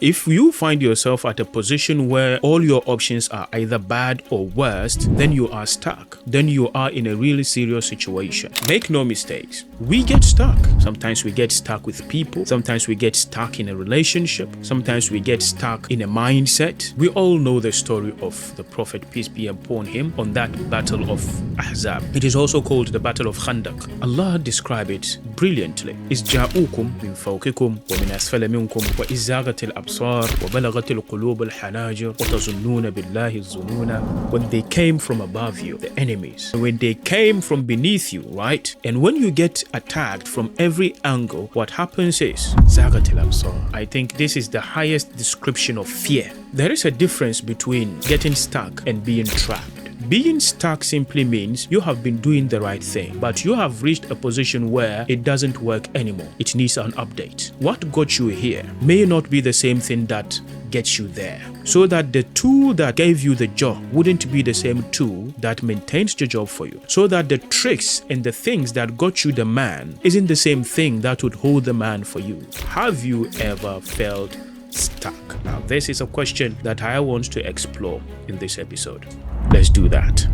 If you find yourself at a position where all your options are either bad or worst, then you are stuck. Then you are in a really serious situation. Make no mistakes. We get stuck. Sometimes we get stuck with people. Sometimes we get stuck in a relationship. Sometimes we get stuck in a mindset. We all know the story of the Prophet, peace be upon him, on that battle of Ahzab. It is also called the Battle of Khandaq. Allah described it brilliantly. Is ja'ukum min fawqikum wa min asfala minkum wa izaghatil absar wa balaghatil qulub al hanajir wa tazunnuna billahi zununa. When they came from above you, the enemies, when they came from beneath you, right? And when you get attacked from every angle, what happens is zaghatil absar. I think this is the highest description of fear. There is a difference between getting stuck and being trapped. Being stuck simply means you have been doing the right thing, but you have reached a position where it doesn't work anymore. It needs an update. What got you here may not be the same thing that gets you there. So that the tool that gave you the job wouldn't be the same tool that maintains the job for you. So that the tricks and the things that got you the man isn't the same thing that would hold the man for you. Have you ever felt stuck? Now, this is a question that I want to explore in this episode. Let's do that.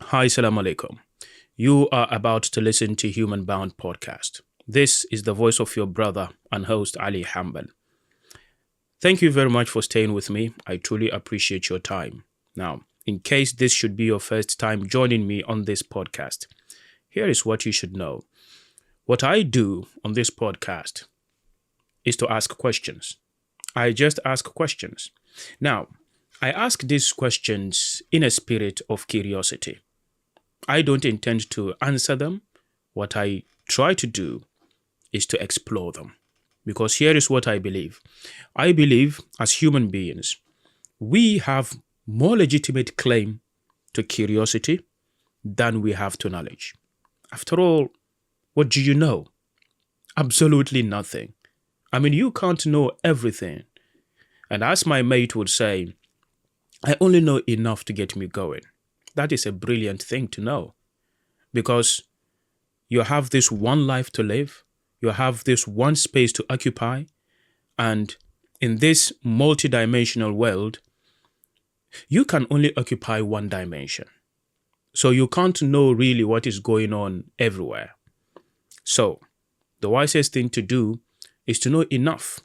Hi, salam alaikum. You are about to listen to Human Bound Podcast. This is the voice of your brother and host Ali Hambal. Thank you very much for staying with me. I truly appreciate your time. Now, in case this should be your first time joining me on this podcast, here is what you should know. What I do on this podcast is to ask questions. I just ask questions. Now, I ask these questions in a spirit of curiosity. I don't intend to answer them. What I try to do is to explore them. Because here is what I believe. I believe as human beings, we have more legitimate claim to curiosity than we have to knowledge. After all, what do you know? Absolutely nothing. I mean, you can't know everything. And as my mate would say, I only know enough to get me going. That is a brilliant thing to know. Because you have this one life to live. You have this one space to occupy, and in this multidimensional world, you can only occupy one dimension. So you can't know really what is going on everywhere. So the wisest thing to do is to know enough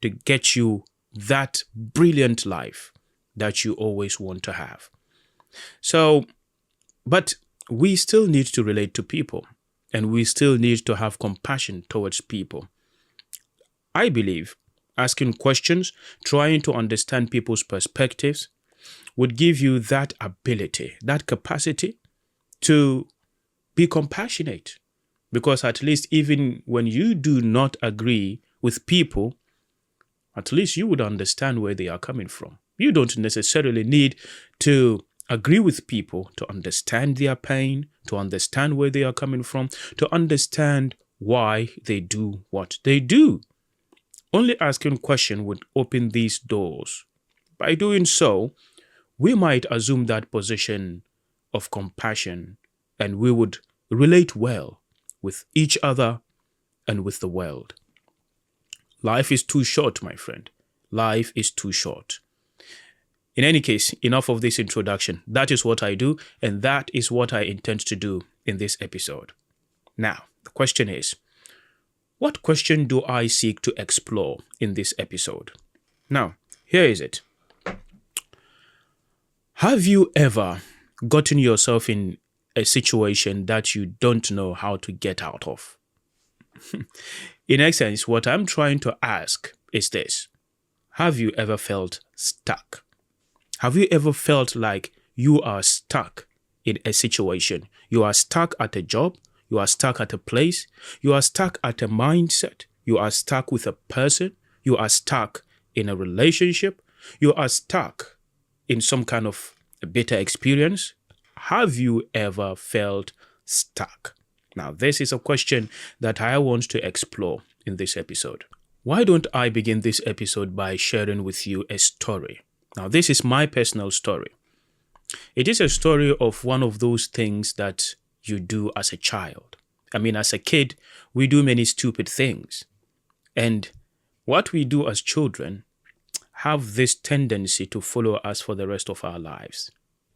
to get you that brilliant life that you always want to have. So, but we still need to relate to people. And we still need to have compassion towards people. I believe asking questions, trying to understand people's perspectives, would give you that ability, that capacity to be compassionate. Because at least even when you do not agree with people, at least you would understand where they are coming from. You don't necessarily need to agree with people to understand their pain, to understand where they are coming from, to understand why they do what they do. Only asking questions would open these doors. By doing so, we might assume that position of compassion and we would relate well with each other and with the world. Life is too short, my friend. Life is too short. In any case, enough of this introduction. That is what I do, and that is what I intend to do in this episode. Now, the question is, what question do I seek to explore in this episode? Now, here is it. Have you ever gotten yourself in a situation that you don't know how to get out of? In essence, what I'm trying to ask is this. Have you ever felt stuck? Have you ever felt like you are stuck in a situation? You are stuck at a job. You are stuck at a place. You are stuck at a mindset. You are stuck with a person. You are stuck in a relationship. You are stuck in some kind of a bitter experience. Have you ever felt stuck? Now, this is a question that I want to explore in this episode. Why don't I begin this episode by sharing with you a story? Now, this is my personal story. It is a story of one of those things that you do as a child. I mean, as a kid, we do many stupid things. And what we do as children have this tendency to follow us for the rest of our lives.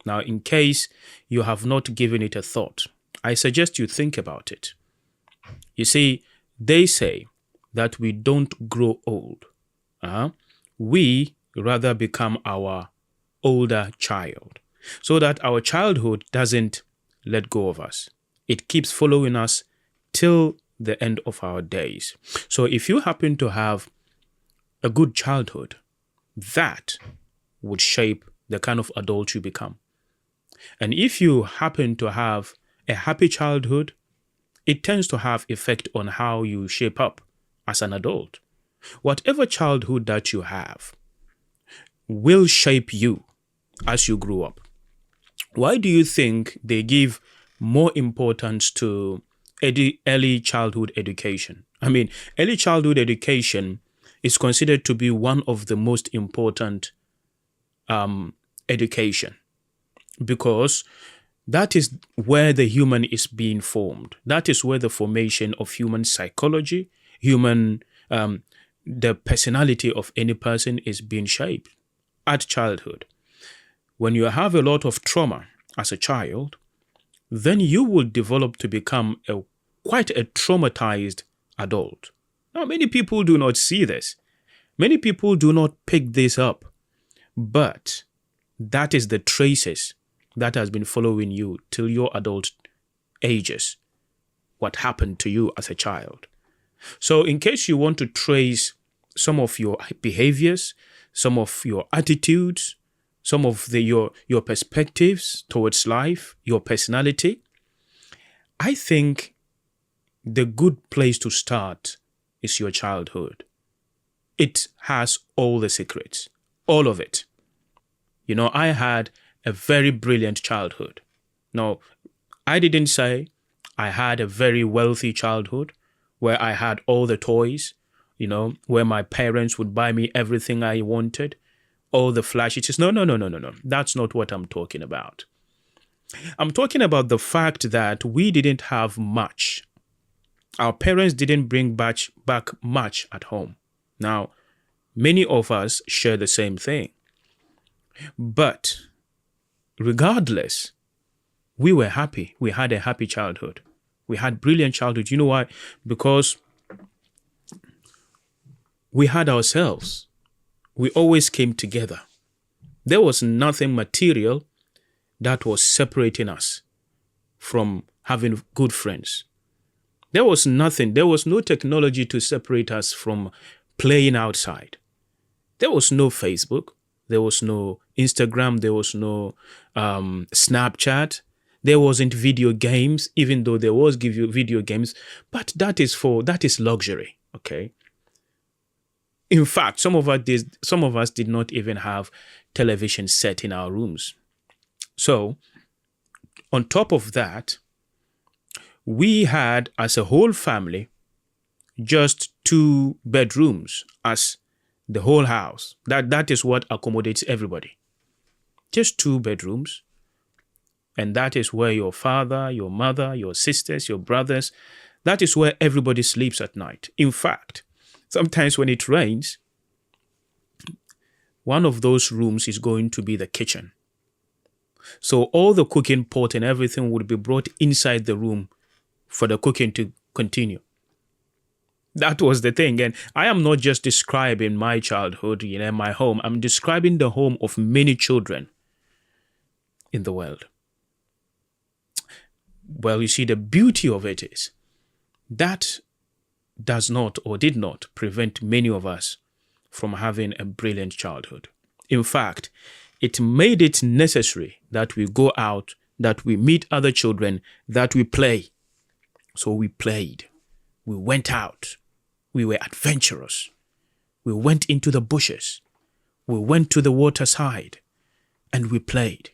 Now, in case you have not given it a thought, I suggest you think about it. You see, they say that we don't grow old. We rather become our older child, so that our childhood doesn't let go of us. It keeps following us till the end of our days. So if you happen to have a good childhood, that would shape the kind of adult you become. And if you happen to have a happy childhood, it tends to have effect on how you shape up as an adult. Whatever childhood that you have will shape you as you grow up. Why do you think they give more importance to early childhood education? I mean, early childhood education is considered to be one of the most important education, because that is where the human is being formed. That is where the formation of human psychology, the personality of any person is being shaped at childhood. When you have a lot of trauma as a child, then you will develop to become quite a traumatized adult. Now, many people do not see this. Many people do not pick this up. But that is the traces that has been following you till your adult ages. What happened to you as a child. So in case you want to trace some of your behaviors, some of your attitudes, some of your perspectives towards life, your personality, I think the good place to start is your childhood. It has all the secrets, all of it. You know, I had a very brilliant childhood. Now, I didn't say I had a very wealthy childhood where I had all the toys, you know, where my parents would buy me everything I wanted, all the flashy things. No. That's not what I'm talking about. I'm talking about the fact that we didn't have much. Our parents didn't bring back much at home. Now, many of us share the same thing. But regardless, we were happy. We had a happy childhood. We had brilliant childhood. You know why? Because we had ourselves. We always came together. There was nothing material that was separating us from having good friends. There was nothing. There was no technology to separate us from playing outside. There was no Facebook. There was no Instagram. There was no Snapchat. There wasn't video games, even though there was video games. But that is luxury. Okay. In fact, some of us did not even have television set in our rooms. So, on top of that, we had, as a whole family, just 2 bedrooms as the whole house. That is what accommodates everybody. Just 2 bedrooms. And that is where your father, your mother, your sisters, your brothers, that is where everybody sleeps at night. In fact, sometimes when it rains, one of those rooms is going to be the kitchen. So all the cooking pot and everything would be brought inside the room for the cooking to continue. That was the thing. And I am not just describing my childhood, my home. I'm describing the home of many children in the world. Well, you see, the beauty of it is that does not or did not prevent many of us from having a brilliant childhood. In fact, it made it necessary that we go out, that we meet other children, that we play. So we played. We went out. We were adventurous. We went into the bushes. We went to the waterside and we played.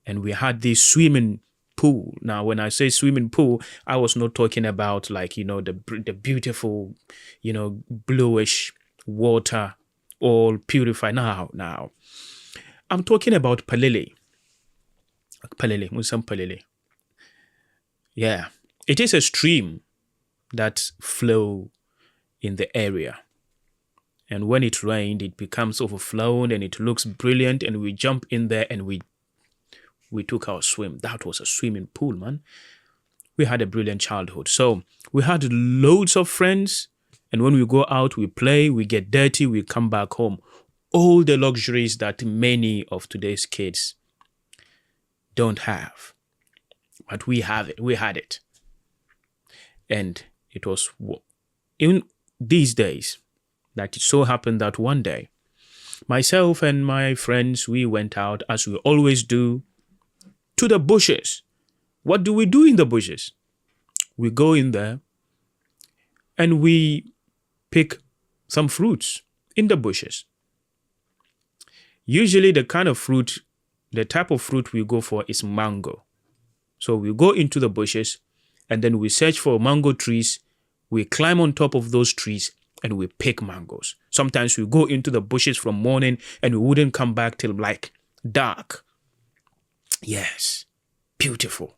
And we had this swimming pool. Now, when I say swimming pool, I was not talking about the beautiful, bluish water, all purified. Now, I'm talking about Palele. Palele, Musam Palele. Yeah. It is a stream that flow in the area. And when it rained, it becomes overflowed and it looks brilliant. And we jump in there and we took our swim. That was a swimming pool, man. We had a brilliant childhood. So we had loads of friends. And when we go out, we play, we get dirty, we come back home. All the luxuries that many of today's kids don't have. But we have it. We had it. And it was in these days that it so happened that one day, myself and my friends, we went out, as we always do, to the bushes. What do we do in the bushes? We go in there and we pick some fruits in the bushes. Usually the type of fruit we go for is mango. So we go into the bushes and then we search for mango trees. We climb on top of those trees and we pick mangoes. Sometimes we go into the bushes from morning and we wouldn't come back till like dark. Yes, beautiful.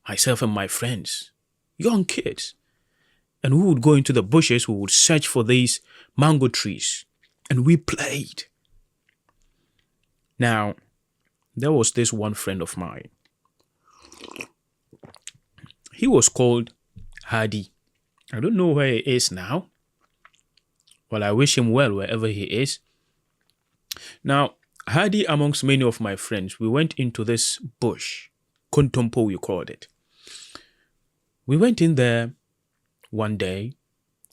Myself and my friends, young kids. And we would go into the bushes, we would search for these mango trees. And we played. Now, there was this one friend of mine. He was called Hadi. I don't know where he is now. Well, I wish him well wherever he is. Now, Hadi, amongst many of my friends, we went into this bush. Kontompo, we called it. We went in there one day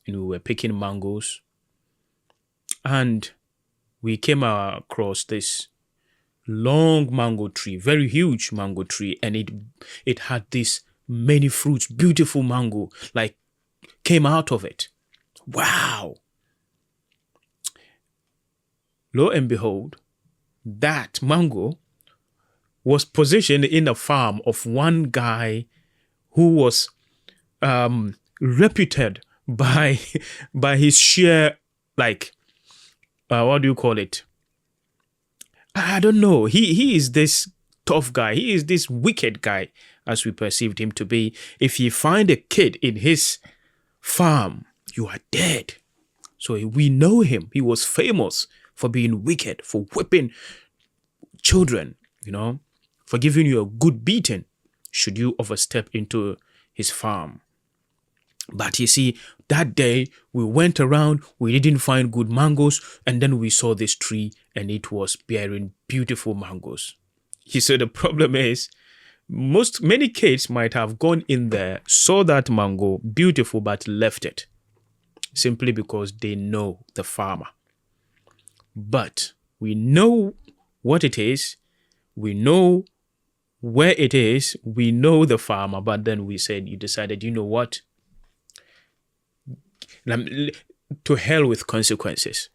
and we were picking mangoes. And we came across this long mango tree, very huge mango tree. And it had this many fruits, beautiful mango, like came out of it. Wow. Lo and behold, that mango was positioned in a farm of one guy who was reputed by his sheer, like, what do you call it? I don't know. He is this tough guy. He is this wicked guy, as we perceived him to be. If you find a kid in his farm, you are dead. So we know him. He was famous for being wicked, for whipping children, for giving you a good beating should you overstep into his farm. But you see, that day we went around, we didn't find good mangoes, and then we saw this tree and it was bearing beautiful mangoes. You see, the problem is, many kids might have gone in there, saw that mango, beautiful, but left it. Simply because they know the farmer. But we know what it is, we know where it is, we know the farmer, but then you decided, you know what? To hell with consequences.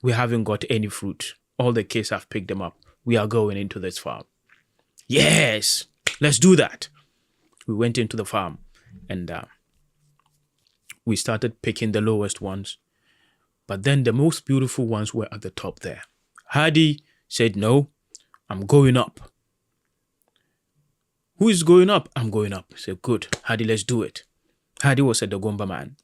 We haven't got any fruit. All the kids have picked them up. We are going into this farm. Yes, let's do that. We went into the farm and we started picking the lowest ones. But then the most beautiful ones were at the top there. Hadi said, no, I'm going up. Who is going up? I'm going up. I said, good. Hadi, let's do it. Hadi was a Dagomba man.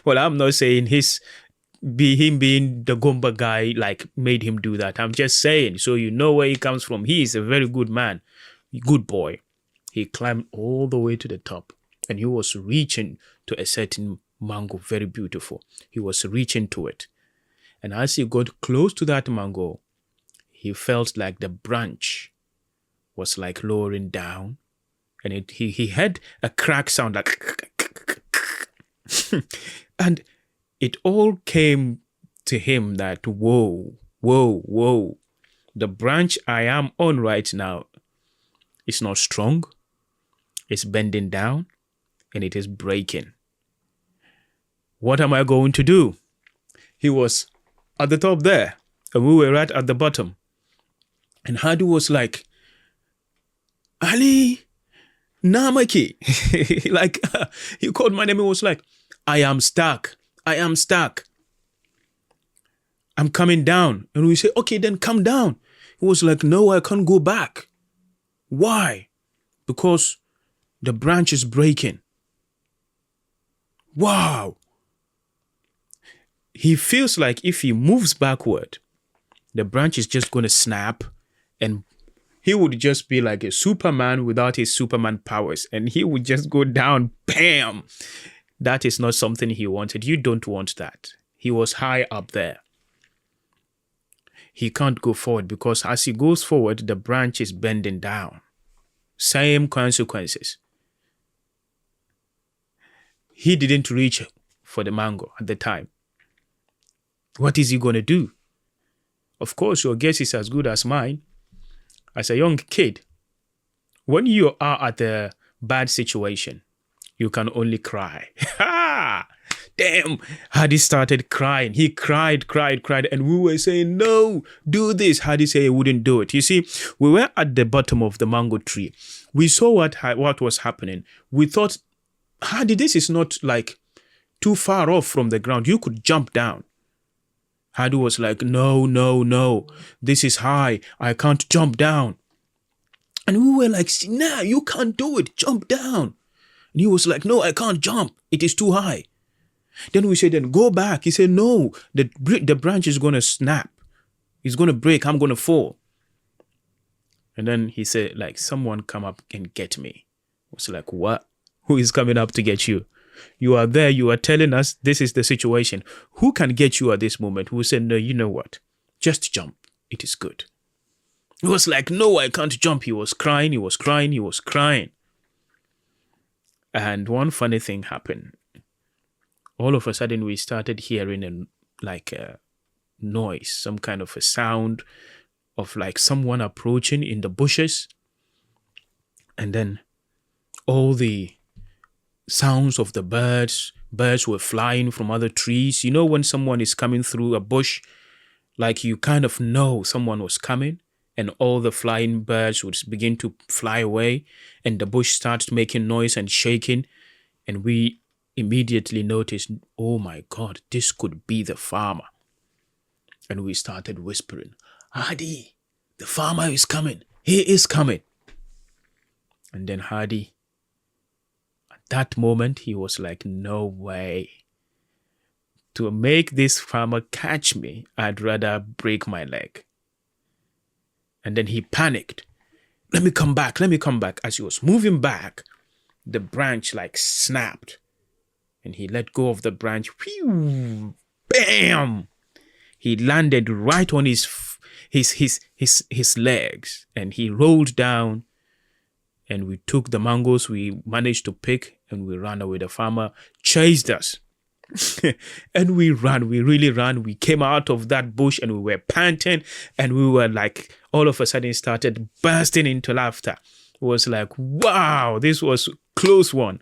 Well, I'm not saying him being the Gomba guy made him do that. I'm just saying, so you know where he comes from. He is a very good man, good boy. He climbed all the way to the top and he was reaching to a certain mango, very beautiful. He was reaching to it. And as he got close to that mango, he felt like the branch was lowering down and he had a crack sound and it all came to him that, whoa, the branch I am on right now is not strong, it's bending down, and it is breaking. What am I going to do? He was at the top there, and we were right at the bottom. And Hadi was like, Ali, Namaki. He called my name and was like, I am stuck. I'm coming down. And we say, okay, then come down. He was like, no, I can't go back. Why? Because the branch is breaking. Wow. He feels like if he moves backward, the branch is just going to snap and he would just be like a Superman without his Superman powers. And he would just go down, bam. That is not something he wanted. You don't want that. He was high up there. He can't go forward because as he goes forward, the branch is bending down. Same consequences. He didn't reach for the mango at the time. What is he going to do? Of course, your guess is as good as mine. As a young kid, when you are at a bad situation, you can only cry. Damn, Hadi started crying. He cried, and we were saying, no, do this. Hadi said he wouldn't do it. You see, we were at the bottom of the mango tree. We saw what was happening. We thought, Hadi, this is not like too far off from the ground. You could jump down. Hadi was like, no, this is high. I can't jump down. And we were like, nah, you can't do it. Jump down. And he was like, no, I can't jump. It is too high. Then we said, then go back. He said, no, the branch is going to snap. It's going to break. I'm going to fall. And then he said, like, someone come up and get me. I was like, what? Who is coming up to get you? You are there. You are telling us this is the situation. Who can get you at this moment? We said, no, you know what? Just jump. It is good. He was like, no, I can't jump. He was crying. And one funny thing happened. All of a sudden, we started hearing a noise, some kind of a sound of like someone approaching in the bushes. And then all the sounds of the birds were flying from other trees. You know, when someone is coming through a bush, like you kind of know someone was coming, and all the flying birds would begin to fly away, and the bush starts making noise and shaking, and we immediately noticed, oh my God, this could be the farmer. And we started whispering, Hadi, the farmer is coming. He is coming. And then Hadi, at that moment, he was like, no way. To make this farmer catch me, I'd rather break my leg. And then he panicked. Let me come back. As he was moving back, the branch like snapped. And he let go of the branch. Whew, bam! He landed right on his legs. And he rolled down. And we took the mangoes we managed to pick. And we ran away. The farmer chased us. And we really ran. We came out of that bush and we were panting. And we were like, all of a sudden started bursting into laughter. It was like, wow, this was a close one.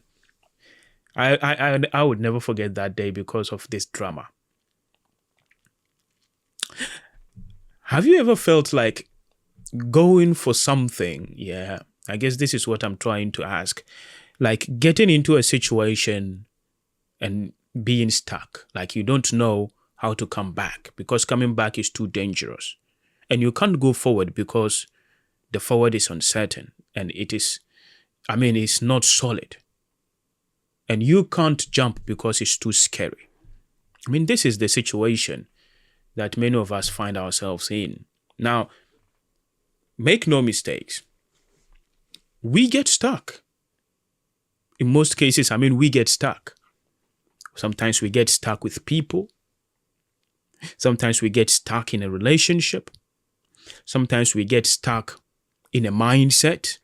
I would never forget that day because of this drama. Have you ever felt like going for something? Yeah, I guess this is what I'm trying to ask. Like getting into a situation and being stuck. Like you don't know how to come back because coming back is too dangerous. And you can't go forward because the forward is uncertain and it's not solid. And you can't jump because it's too scary. I mean, this is the situation that many of us find ourselves in. Now, make no mistakes. We get stuck. In most cases, we get stuck. Sometimes we get stuck with people. Sometimes we get stuck in a relationship. Sometimes we get stuck in a mindset.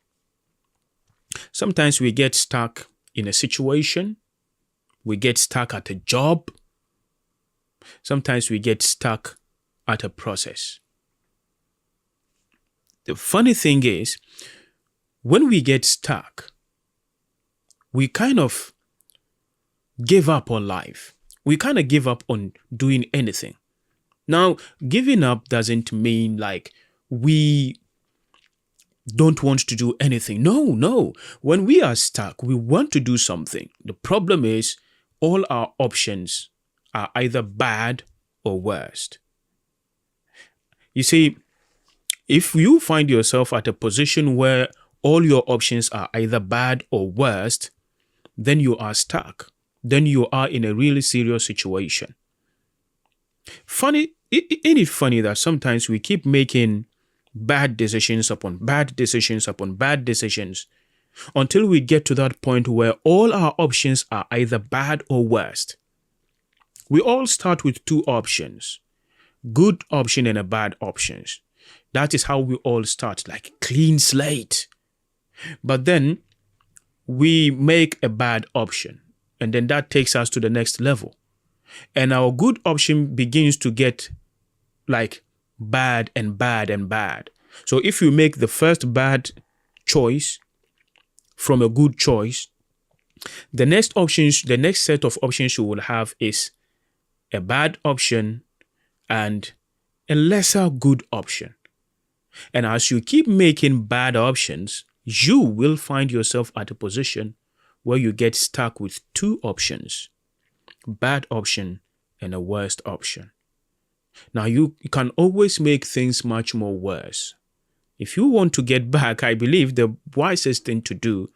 Sometimes we get stuck in a situation. We get stuck at a job. Sometimes we get stuck at a process. The funny thing is, when we get stuck, we kind of give up on life. We kind of give up on doing anything. Now, giving up doesn't mean like we don't want to do anything. No. When we are stuck, we want to do something. The problem is all our options are either bad or worst. You see, if you find yourself at a position where all your options are either bad or worst, then you are stuck. Then you are in a really serious situation. Ain't it funny that sometimes we keep making bad decisions upon bad decisions upon bad decisions until we get to that point where all our options are either bad or worst. We all start with two options, good option and a bad options. That is how we all start, like clean slate. But then we make a bad option, and then that takes us to the next level. And our good option begins to get like bad and bad and bad. So if you make the first bad choice from a good choice, the next set of options you will have is a bad option and a lesser good option. And as you keep making bad options, you will find yourself at a position where you get stuck with two options, bad option and a worst option. Now you can always make things much more worse. If you want to get back, I believe the wisest thing to do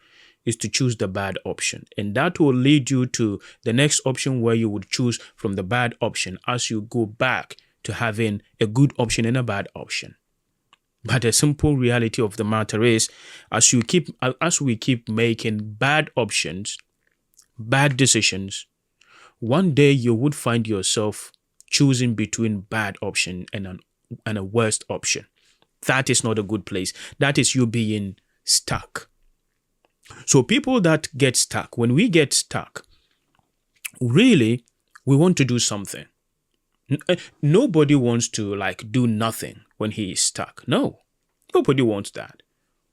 is to choose the bad option. And that will lead you to the next option where you would choose from the bad option as you go back to having a good option and a bad option. But the simple reality of the matter is, as we keep making bad options, bad decisions, one day you would find yourself choosing between bad option and a worst option. That is not a good place. That is you being stuck. So people that get stuck, when we get stuck, really, we want to do something. Nobody wants to do nothing when he is stuck. No, nobody wants that.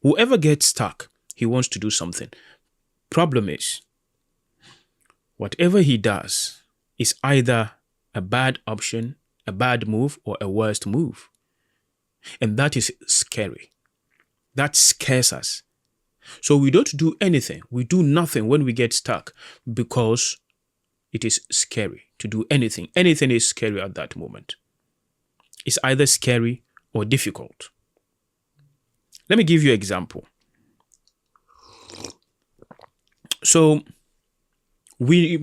Whoever gets stuck, he wants to do something. Problem is, whatever he does is either a bad option, a bad move, or a worst move. And that is scary. That scares us. So we don't do anything. We do nothing when we get stuck because it is scary to do anything. Anything is scary at that moment. It's either scary or difficult. Let me give you an example. So we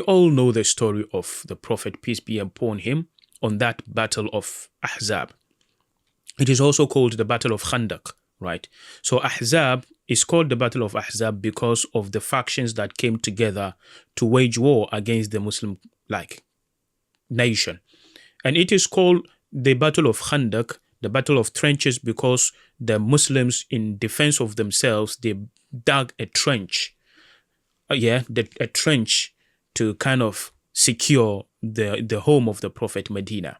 all know the story of the Prophet, peace be upon him, on that battle of Ahzab. It is also called the Battle of Khandaq, right? So Ahzab is called the Battle of Ahzab because of the factions that came together to wage war against the Muslim nation. And it is called the Battle of Khandaq, the Battle of Trenches, because the Muslims, in defense of themselves, they dug a trench. A trench to kind of secure the home of the Prophet, Medina.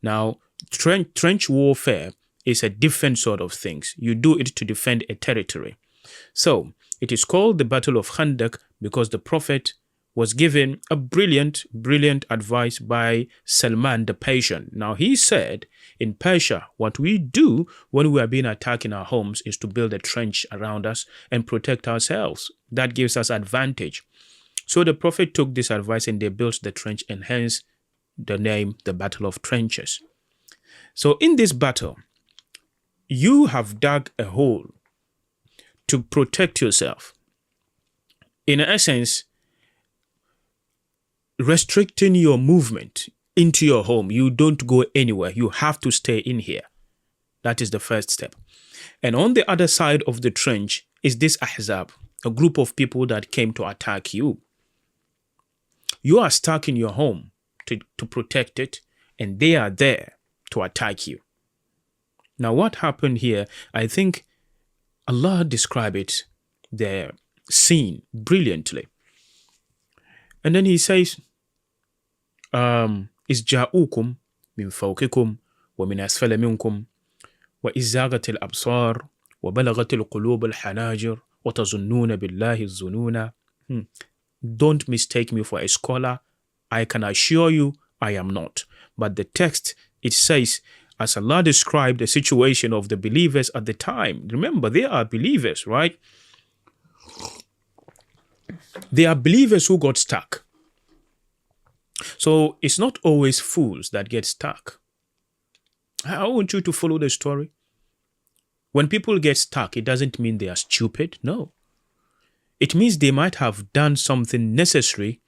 Now, trench warfare is a different sort of things. You do it to defend a territory. So it is called the Battle of Khandaq because the Prophet was given a brilliant advice by Salman the Persian. Now he said, in Persia, what we do when we are being attacked in our homes is to build a trench around us and protect ourselves. That gives us advantage. So the Prophet took this advice and they built the trench, and hence the name, the Battle of Trenches. So in this battle, you have dug a hole to protect yourself. In essence, restricting your movement into your home. You don't go anywhere. You have to stay in here. That is the first step. And on the other side of the trench is this Ahzab, a group of people that came to attack you. You are stuck in your home to protect it, and they are there to attack you. Now, what happened here, I think Allah described it, the scene, brilliantly. And then he says, إِذْ جَاءُوكُمْ مِنْ فَوْقِكُمْ وَمِنْ أَسْفَلَ مِنْكُمْ وَإِذْ زَاغَتِ الْأَبْصَارُ وَبَلَغَتِ الْقُلُوبُ الْحَنَاجِرَ وَتَظُنُّونَ بِاللَّهِ الظُّنُونَ. Don't mistake me for a scholar. I can assure you I am not. But the text, it says, as Allah described the situation of the believers at the time. Remember, they are believers, right? They are believers who got stuck. So it's not always fools that get stuck. I want you to follow the story. When people get stuck, it doesn't mean they are stupid. No. It means they might have done something necessary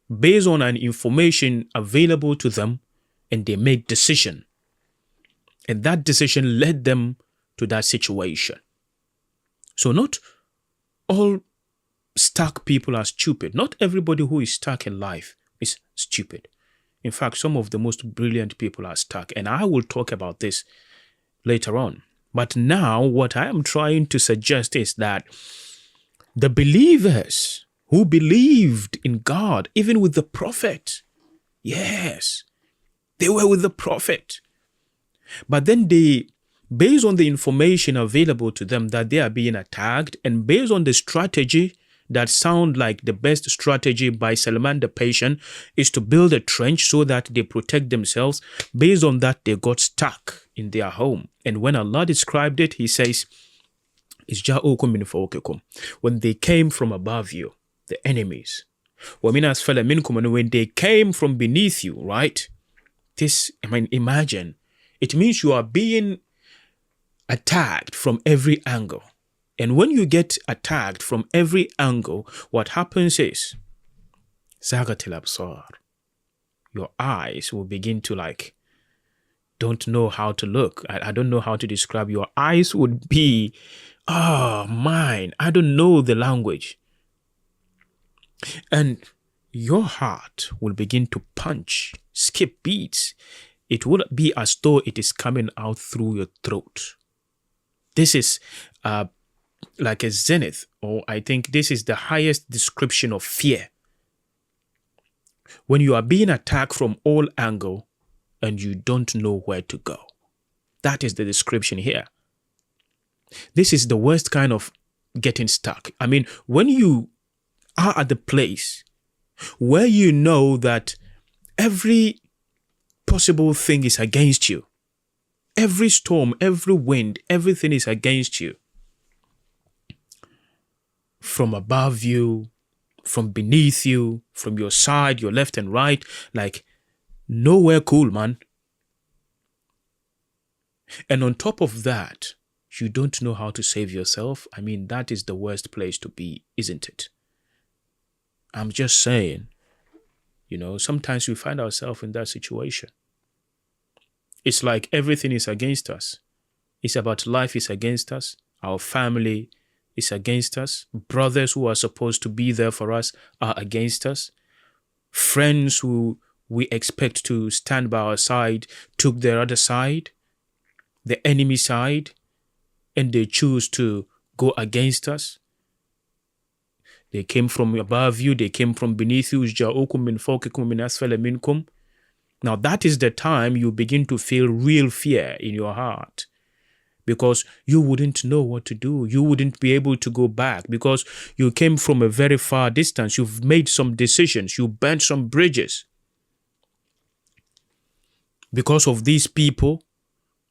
based on an information available to them, and they made decision. And that decision led them to that situation. So not all stuck people are stupid. Not everybody who is stuck in life is stupid. In fact, some of the most brilliant people are stuck. And I will talk about this later on. But now what I am trying to suggest is that the believers who believed in God, even with the prophet, yes, they were with the prophet. But then they, based on the information available to them that they are being attacked, and based on the strategy that sound like the best strategy by Salman the patient is to build a trench so that they protect themselves. Based on that, they got stuck in their home. And when Allah described it, He says, when they came from above you, the enemies. And when they came from beneath you, right? This, imagine, it means you are being attacked from every angle. And when you get attacked from every angle, what happens is, your eyes will begin to don't know how to look. I don't know how to describe. Your eyes would be, mine. I don't know the language. And your heart will begin to punch, skip beats. It will be as though it is coming out through your throat. This is like a zenith, or I think this is the highest description of fear. When you are being attacked from all angles and you don't know where to go. That is the description here. This is the worst kind of getting stuck. When you are at the place where you know that every possible thing is against you, every storm, every wind, everything is against you. From above you, from beneath you, from your side, your left and right, nowhere cool, man. And on top of that, you don't know how to save yourself. That is the worst place to be, isn't it? I'm just saying, sometimes we find ourselves in that situation. It's like everything is against us. It's about life is against us. Our family is against us. Brothers who are supposed to be there for us are against us. Friends who we expect to stand by our side took their other side, the enemy side, and they choose to go against us. They came from above you, they came from beneath you. Now that is the time you begin to feel real fear in your heart, because you wouldn't know what to do. You wouldn't be able to go back because you came from a very far distance. You've made some decisions. You burnt some bridges. Because of these people,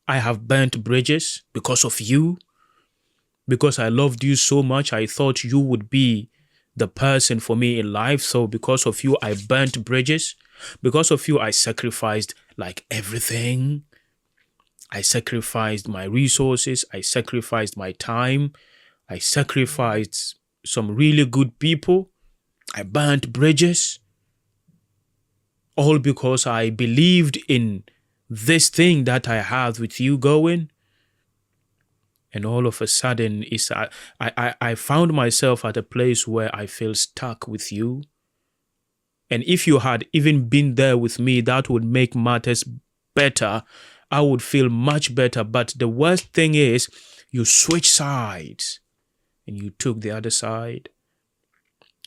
I have burnt bridges because of you. Because I loved you so much, I thought you would be the person for me in life. So because of you, I burnt bridges. Because of you, I sacrificed everything. I sacrificed my resources. I sacrificed my time. I sacrificed some really good people. I burnt bridges. All because I believed in this thing that I have with you going. And all of a sudden, I found myself at a place where I feel stuck with you. And if you had even been there with me, that would make matters better. I would feel much better. But the worst thing is, you switch sides and you took the other side.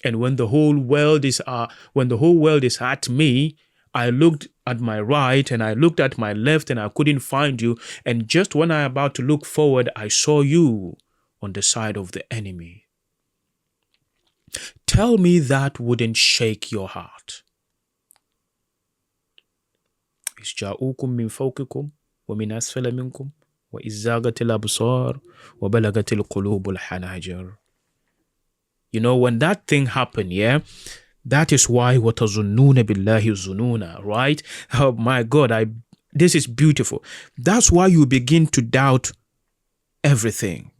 And when the whole world is at me, I looked at my right and I looked at my left and I couldn't find you. And just when I about to look forward, I saw you on the side of the enemy. Tell me that wouldn't shake your heart. جاءوكم من فوقكم ومن أسفل منكم وإذ زاغت الأبصار وبلغت القلوب الحناجر. When that thing happened, that is why وَتَظُنُّونَ بِاللَّهِ الظُّنُونَ, right? Oh my God, This is beautiful. That's why you begin to doubt everything,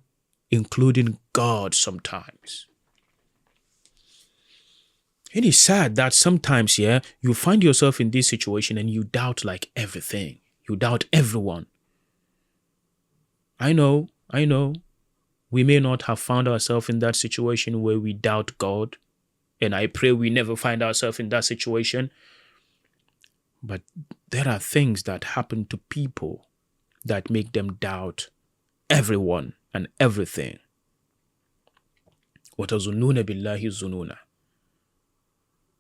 including God sometimes. It is sad that sometimes, you find yourself in this situation and you doubt like everything. You doubt everyone. I know. We may not have found ourselves in that situation where we doubt God. And I pray we never find ourselves in that situation. But there are things that happen to people that make them doubt everyone and everything. وَتَظُنُّونَ بِاللَّهِ الظُّنُونَ.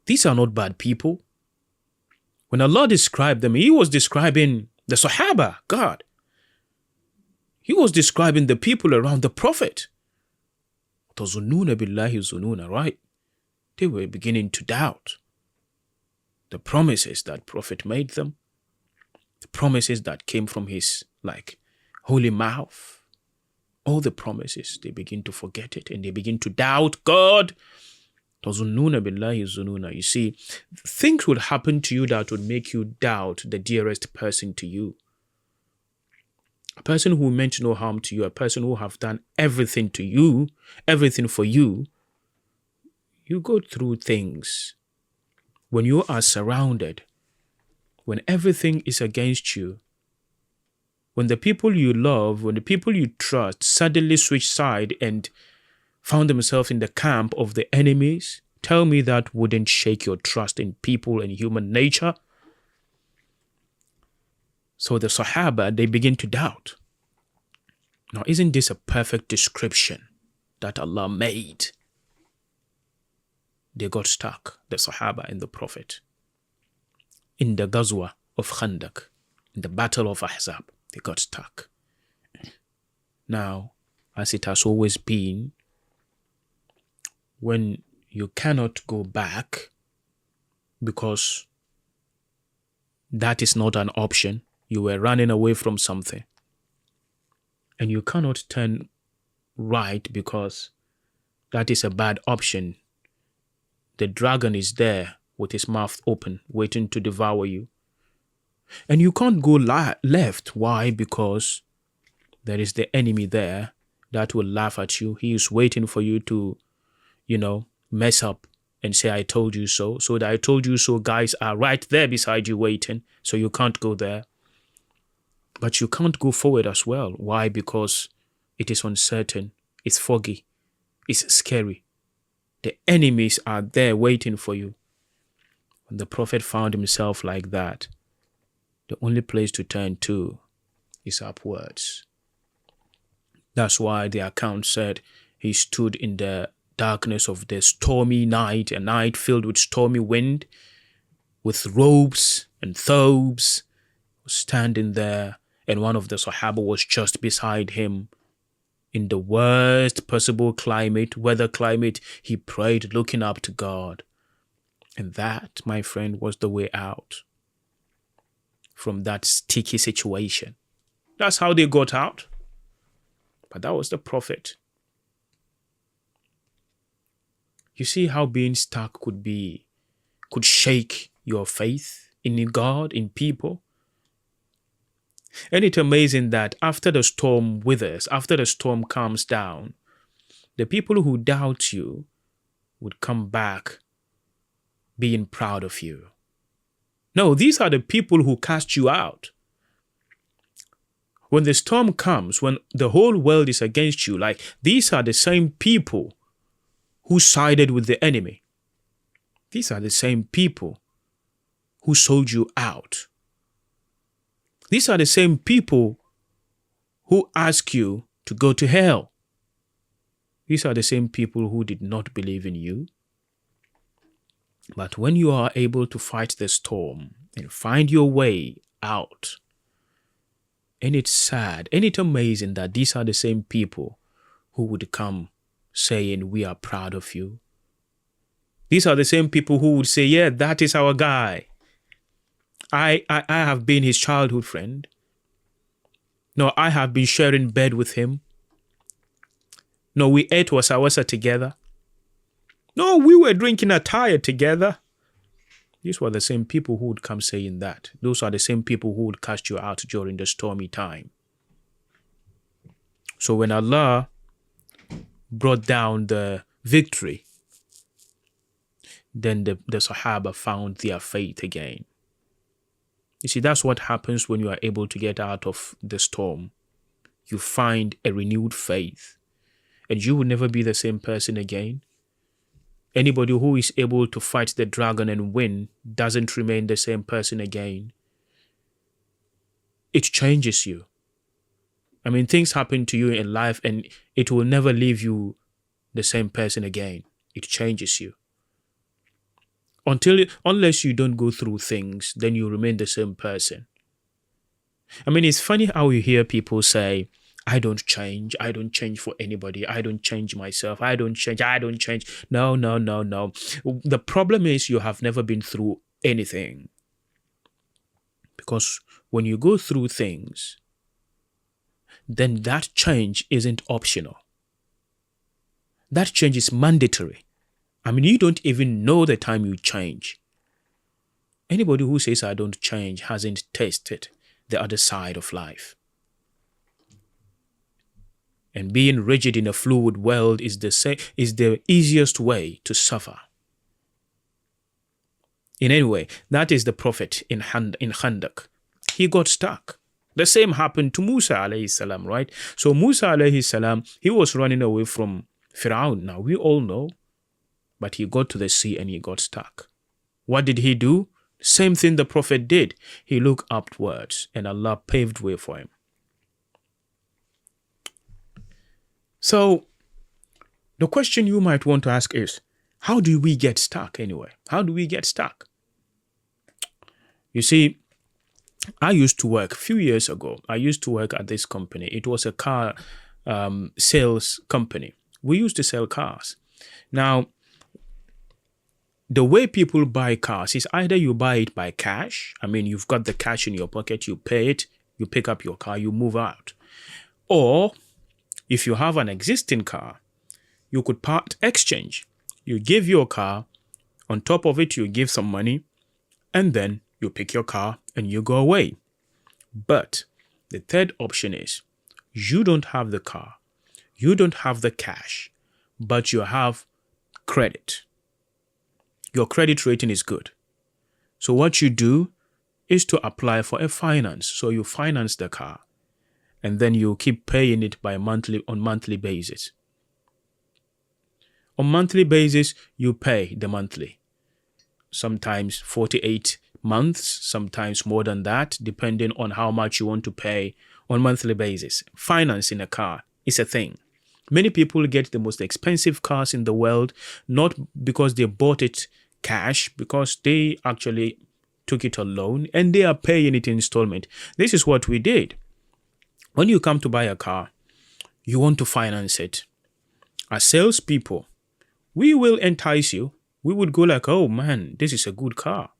These are not bad people. When Allah described them, He was describing the Sahaba, God. He was describing the people around the Prophet. وَتَظُنُّونَ بِاللَّهِ الظُّنُونَ, right? They were beginning to doubt the promises that Prophet made them, the promises that came from his holy mouth. All the promises, they begin to forget it and they begin to doubt God. You see, things will happen to you that would make you doubt the dearest person to you. A person who meant no harm to you, a person who have done everything to you, everything for you. You go through things when you are surrounded, when everything is against you, when the people you love, when the people you trust suddenly switch side and found themselves in the camp of the enemies. Tell me that wouldn't shake your trust in people and human nature. So the Sahaba, they begin to doubt. Now, isn't this a perfect description that Allah made? They got stuck, the Sahaba and the Prophet, in the Ghazwa of Khandaq, in the Battle of Ahzab. They got stuck. Now, as it has always been, when you cannot go back because that is not an option, you were running away from something, and you cannot turn right because that is a bad option. The dragon is there with his mouth open, waiting to devour you. And you can't go left. Why? Because there is the enemy there that will laugh at you. He is waiting for you to, mess up and say, I told you so. So the I told you so guys are right there beside you waiting. So you can't go there. But you can't go forward as well. Why? Because it is uncertain. It's foggy. It's scary. The enemies are there waiting for you. When the Prophet found himself like that, the only place to turn to is upwards. That's why the account said he stood in the darkness of the stormy night, a night filled with stormy wind, with robes and thobes, standing there, and one of the Sahaba was just beside him. In the worst possible weather climate, he prayed looking up to God. And that, my friend, was the way out from that sticky situation. That's how they got out. But that was the Prophet. You see how being stuck could shake your faith in God, in people. And it's amazing that after the storm withers, after the storm calms down, the people who doubt you would come back being proud of you. No, these are the people who cast you out. When the storm comes, when the whole world is against you, these are the same people who sided with the enemy. These are the same people who sold you out. These are the same people who ask you to go to hell. These are the same people who did not believe in you. But when you are able to fight the storm and find your way out, and it's sad and it's amazing that these are the same people who would come saying, we are proud of you. These are the same people who would say, yeah, that is our guy. I have been his childhood friend. No, I have been sharing bed with him. No, we ate wasa wasa together. No, we were drinking attire together. These were the same people who would come saying that. Those are the same people who would cast you out during the stormy time. So when Allah brought down the victory, then the Sahaba found their faith again. You see, that's what happens when you are able to get out of the storm. You find a renewed faith, and you will never be the same person again. Anybody who is able to fight the dragon and win doesn't remain the same person again. It changes you. I mean, things happen to you in life and it will never leave you the same person again. It changes you. Unless you don't go through things, then you remain the same person. I mean, it's funny how you hear people say, I don't change for anybody, I don't change myself, I don't change. No. The problem is you have never been through anything. Because when you go through things, then that change isn't optional. That change is mandatory. I mean, you don't even know the time you change. Anybody who says I don't change hasn't tasted the other side of life. And being rigid in a fluid world is the easiest way to suffer. In any way, that is the Prophet in Khandaq. He got stuck. The same happened to Musa alayhi salam, right? So Musa alayhi salam, he was running away from Firaun. Now we all know, but he got to the sea and he got stuck. What did he do? Same thing the Prophet did. He looked upwards and Allah paved way for him. So the question you might want to ask is, how do we get stuck anyway? How do we get stuck? You see, I used to work a few years ago. I used to work at this company. It was a car sales company. We used to sell cars. Now, the way people buy cars is either you buy it by cash. I mean, you've got the cash in your pocket, you pay it, you pick up your car, you move out. Or if you have an existing car, you could part exchange. You give your car, on top of it, you give some money, and then you pick your car and you go away. But the third option is you don't have the car, you don't have the cash, but you have credit. Your credit rating is good. So what you do is to apply for a finance. So you finance the car and then you keep paying it on monthly basis. On monthly basis, you pay the monthly. Sometimes 48 months, sometimes more than that, depending on how much you want to pay on monthly basis. Financing a car is a thing. Many people get the most expensive cars in the world, not because they bought it cash, because they actually took it on loan and they are paying it in installment. This is what we did. When you come to buy a car, you want to finance it. As salespeople, we will entice you. We would go like, oh man, this is a good car.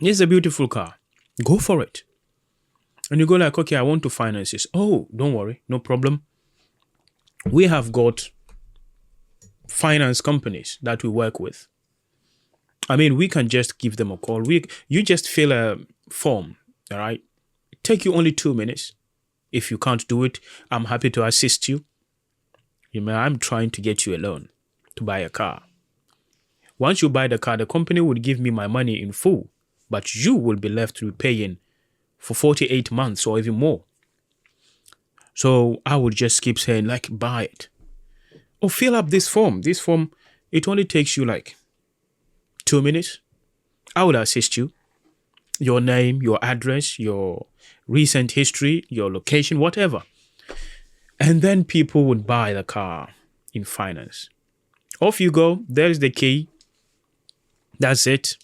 It's a beautiful car. Go for it. And you go like, okay, I want to finance this. Oh, don't worry, no problem. We have got finance companies that we work with. I mean, we can just give them a call. You just fill a form, all right? Take you only 2 minutes. If you can't do it, I'm happy to assist you. I'm trying to get you a loan to buy a car. Once you buy the car, the company would give me my money in full, but you will be left repaying for 48 months or even more. So I would just keep saying, like, buy it. Or fill up this form. This form, it only takes you like 2 minutes. I will assist you. Your name, your address, your recent history, your location, whatever. And then people would buy the car in finance. Off you go. There's the key. That's it.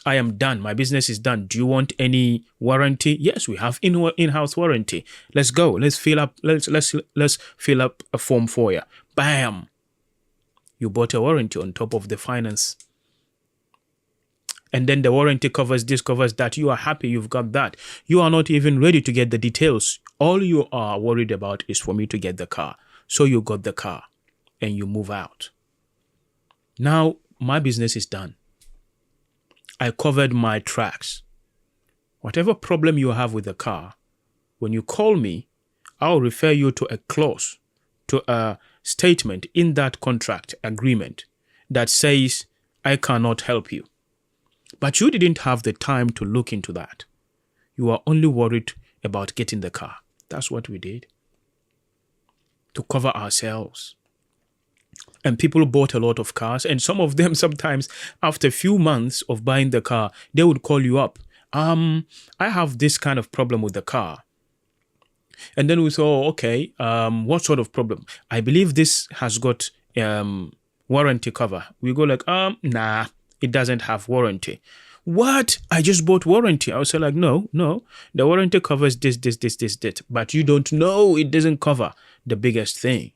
I am done. My business is done. Do you want any warranty? Yes, we have in-house warranty. Let's go. Let's fill up. Let's fill up a form for you. Bam. You bought a warranty on top of the finance. And then the warranty covers this, covers that. You are happy you've got that. You are not even ready to get the details. All you are worried about is for me to get the car. So you got the car and you move out. Now, my business is done. I covered my tracks. Whatever problem you have with the car, when you call me, I'll refer you to a clause, to a statement in that contract agreement that says, I cannot help you. But you didn't have the time to look into that. You are only worried about getting the car. That's what we did. To cover ourselves. And people bought a lot of cars, and some of them sometimes after a few months of buying the car, they would call you up. I have this kind of problem with the car. And then we thought, okay, what sort of problem? I believe this has got warranty cover. We go like, nah, it doesn't have warranty. What? I just bought warranty. I was like, no, the warranty covers this. But you don't know it doesn't cover the biggest thing.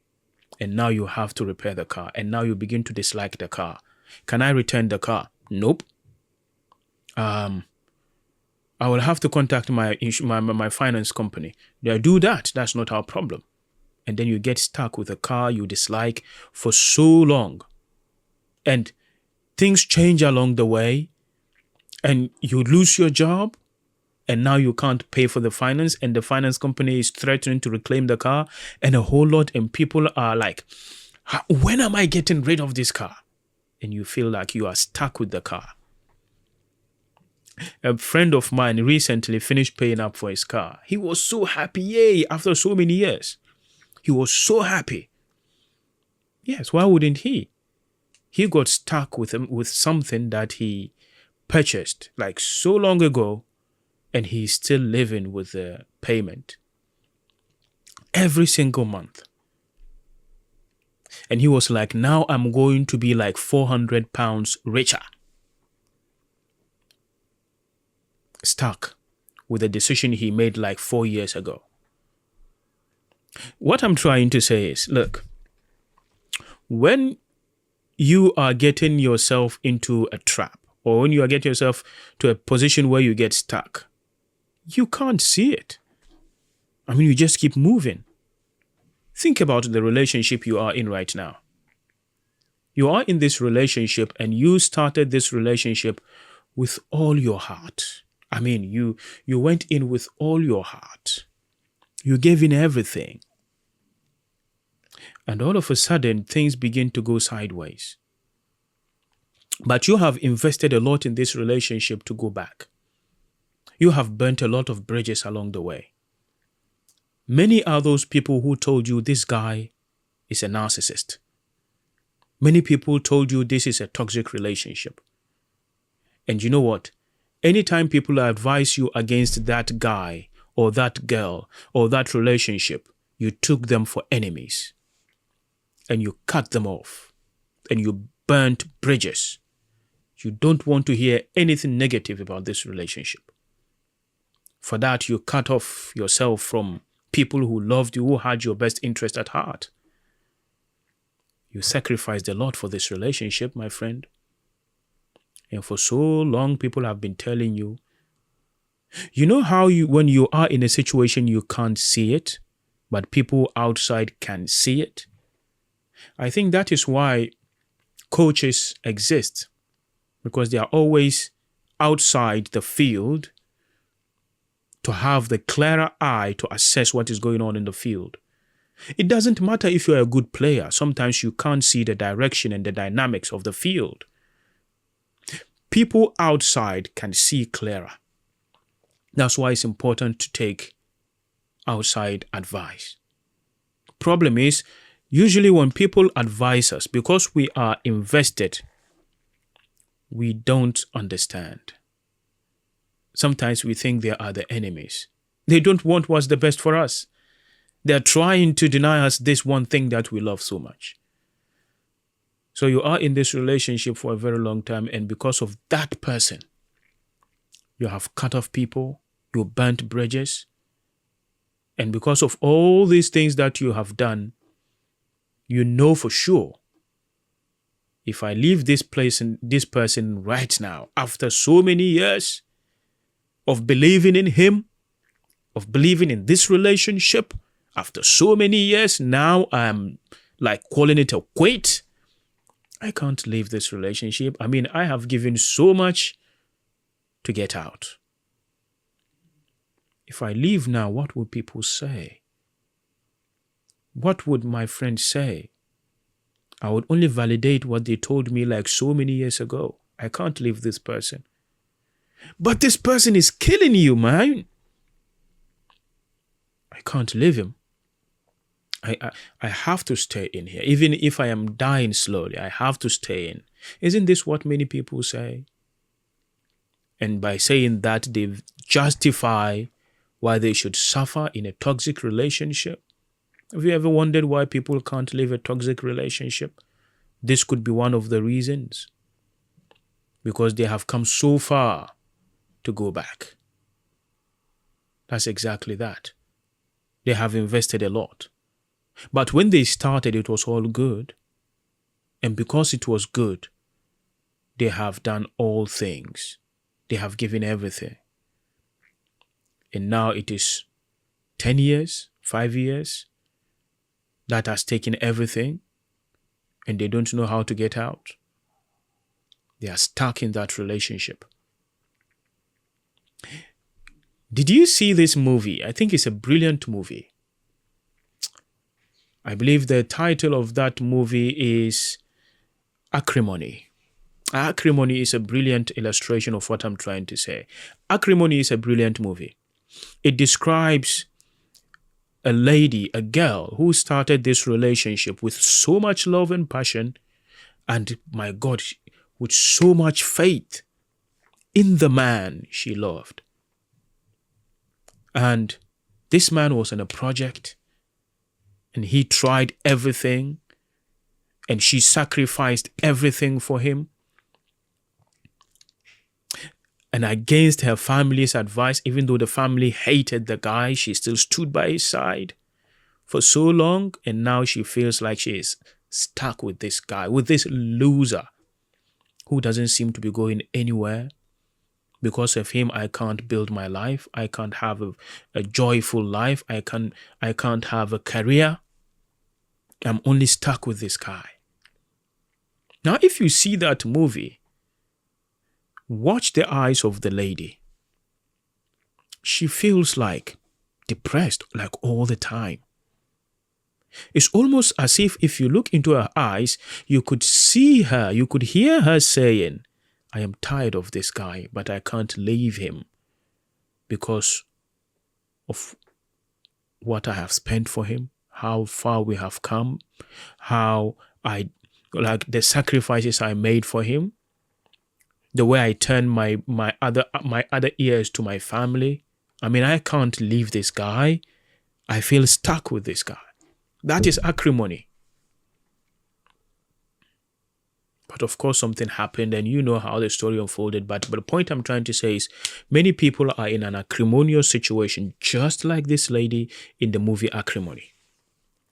And now you have to repair the car. And now you begin to dislike the car. Can I return the car? Nope. I will have to contact my finance company. They'll do that. That's not our problem. And then you get stuck with a car you dislike for so long. And things change along the way. And you lose your job. And now you can't pay for the finance. And the finance company is threatening to reclaim the car. And a whole lot. And people are like, when am I getting rid of this car? And you feel like you are stuck with the car. A friend of mine recently finished paying up for his car. He was so happy, yay, after so many years. He was so happy. Yes, why wouldn't he? He got stuck with something that he purchased like so long ago, and he's still living with the payment every single month. And he was like, now I'm going to be like £400 richer. Stuck with a decision he made like 4 years ago. What I'm trying to say is, look, when you are getting yourself into a trap, or when you are getting yourself to a position where you get stuck, you can't see it. I mean, you just keep moving. Think about the relationship you are in right now. You are in this relationship and you started this relationship with all your heart. I mean, you went in with all your heart. You gave in everything. And all of a sudden, things begin to go sideways. But you have invested a lot in this relationship to go back. You have burnt a lot of bridges along the way. Many are those people who told you this guy is a narcissist. Many people told you this is a toxic relationship. And you know what? Anytime people advise you against that guy or that girl or that relationship, you took them for enemies. And you cut them off. And you burnt bridges. You don't want to hear anything negative about this relationship. For that, you cut off yourself from people who loved you, who had your best interest at heart. You sacrificed a lot for this relationship, my friend. And for so long, people have been telling you, you know how when you are in a situation, you can't see it, but people outside can see it? I think that is why coaches exist, because they are always outside the field to have the clearer eye to assess what is going on in the field. It doesn't matter if you're a good player. Sometimes you can't see the direction and the dynamics of the field. People outside can see clearer. That's why it's important to take outside advice. Problem is, usually when people advise us, because we are invested, we don't understand. Sometimes we think they are the enemies. They don't want what's the best for us. They're trying to deny us this one thing that we love so much. So you are in this relationship for a very long time, and because of that person, you have cut off people, you burnt bridges, and because of all these things that you have done, you know for sure, if I leave this place and this person right now, after so many years of believing in him, of believing in this relationship, after so many years, now I'm like calling it a quit. I can't leave this relationship. I mean, I have given so much to get out. If I leave now, what will people say? What would my friends say? I would only validate what they told me like so many years ago. I can't leave this person. But this person is killing you, man. I can't leave him. I have to stay in here. Even if I am dying slowly, I have to stay in. Isn't this what many people say? And by saying that, they justify why they should suffer in a toxic relationship. Have you ever wondered why people can't leave a toxic relationship? This could be one of the reasons. Because they have come so far to go back. That's exactly that. They have invested a lot. But when they started, it was all good. And because it was good, they have done all things. They have given everything. And now it is 10 years, 5 years, that has taken everything, and they don't know how to get out. They are stuck in that relationship. Did you see this movie? I think it's a brilliant movie. I believe the title of that movie is Acrimony. Acrimony is a brilliant illustration of what I'm trying to say. Acrimony is a brilliant movie. It describes a lady, a girl, who started this relationship with so much love and passion, and my God, with so much faith in the man she loved. And this man was in a project, and he tried everything, and she sacrificed everything for him. And against her family's advice, even though the family hated the guy, she still stood by his side for so long. And now she feels like she is stuck with this guy, with this loser who doesn't seem to be going anywhere. Because of him, I can't build my life. I can't have a joyful life. I can't have a career. I'm only stuck with this guy. Now, if you see that movie, watch the eyes of the lady. She feels like depressed, like all the time. It's almost as if you look into her eyes, you could see her, you could hear her saying, I am tired of this guy, but I can't leave him because of what I have spent for him, how far we have come, how like the sacrifices I made for him, the way I turn my other ears to my family. I mean, I can't leave this guy. I feel stuck with this guy. That is acrimony. But of course, something happened, and you know how the story unfolded. But the point I'm trying to say is many people are in an acrimonious situation, just like this lady in the movie Acrimony,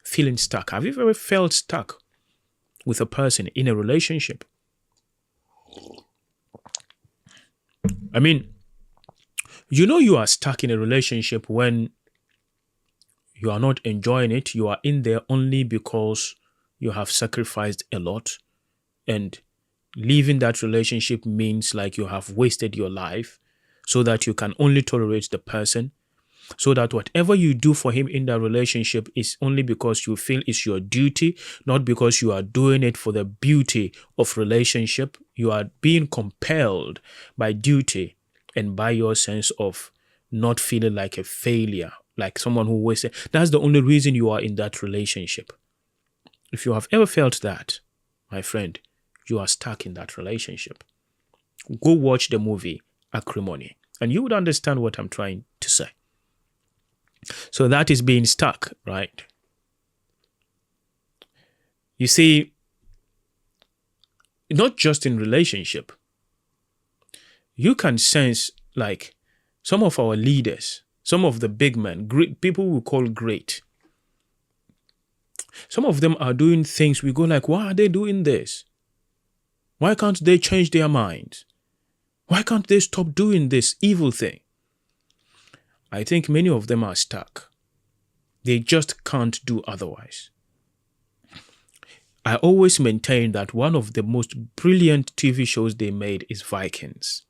feeling stuck. Have you ever felt stuck with a person in a relationship? I mean, you know you are stuck in a relationship when you are not enjoying it. You are in there only because you have sacrificed a lot. And leaving that relationship means like you have wasted your life so that you can only tolerate the person. So that whatever you do for him in that relationship is only because you feel it's your duty, not because you are doing it for the beauty of relationship. You are being compelled by duty and by your sense of not feeling like a failure, like someone who wasted. That's the only reason you are in that relationship. If you have ever felt that, my friend, you are stuck in that relationship. Go watch the movie Acrimony, and you would understand what I'm trying to say. So that is being stuck, right? You see, not just in relationship. You can sense like some of our leaders, some of the big men, great people we call great. Some of them are doing things we go like, why are they doing this? Why can't they change their minds? Why can't they stop doing this evil thing? I think many of them are stuck. They just can't do otherwise. I always maintain that one of the most brilliant TV shows they made is Vikings.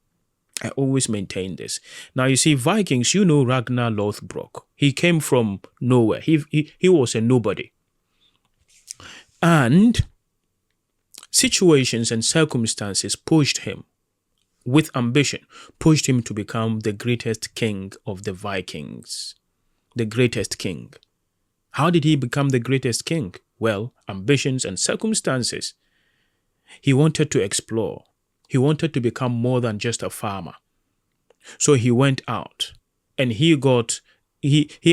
I always maintain this. Now, you see, Vikings, you know Ragnar Lothbrok. He came from nowhere. He was a nobody. And situations and circumstances pushed him, with ambition, pushed him to become the greatest king of the Vikings. The greatest king. How did he become the greatest king? Well, ambitions and circumstances. He wanted to explore. He wanted to become more than just a farmer. So he went out and he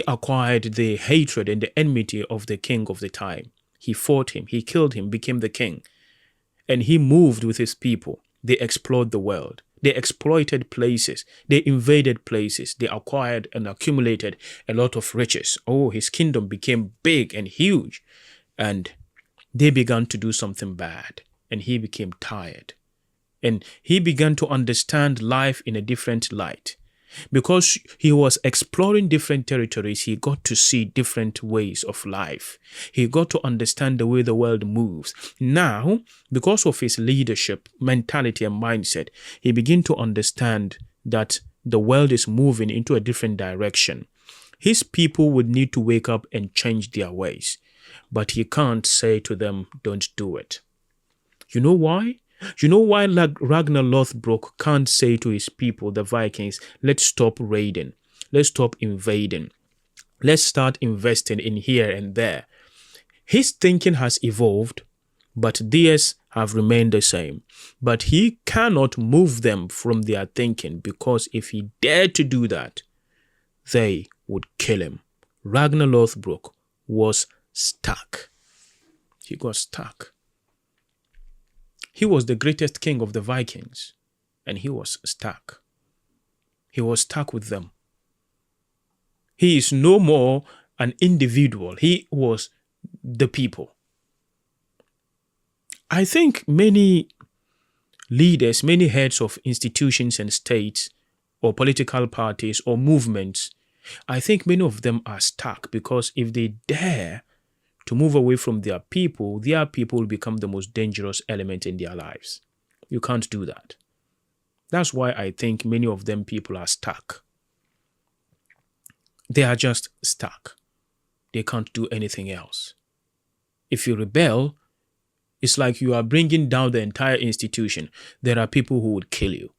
acquired the hatred and the enmity of the king of the time. He fought him, he killed him, became the king. And he moved with his people. They explored the world. They exploited places. They invaded places. They acquired and accumulated a lot of riches. Oh, his kingdom became big and huge. And they began to do something bad. And he became tired. And he began to understand life in a different light. Because he was exploring different territories, he got to see different ways of life. He got to understand the way the world moves. Now, because of his leadership, mentality, and mindset, he began to understand that the world is moving into a different direction. His people would need to wake up and change their ways. But he can't say to them, don't do it. You know why? You know why Ragnar Lothbrok can't say to his people, the Vikings, let's stop raiding, let's stop invading, let's start investing in here and there. His thinking has evolved, but theirs have remained the same. But he cannot move them from their thinking, because if he dared to do that, they would kill him. Ragnar Lothbrok was stuck. He got stuck. He was the greatest king of the Vikings, and he was stuck. He was stuck with them. He is no more an individual. He was the people. I think many leaders, many heads of institutions and states, or political parties, or movements, I think many of them are stuck because if they dare to move away from their people will become the most dangerous element in their lives. You can't do that. That's why I think many of them people are stuck. They are just stuck. They can't do anything else. If you rebel, it's like you are bringing down the entire institution. There are people who would kill you.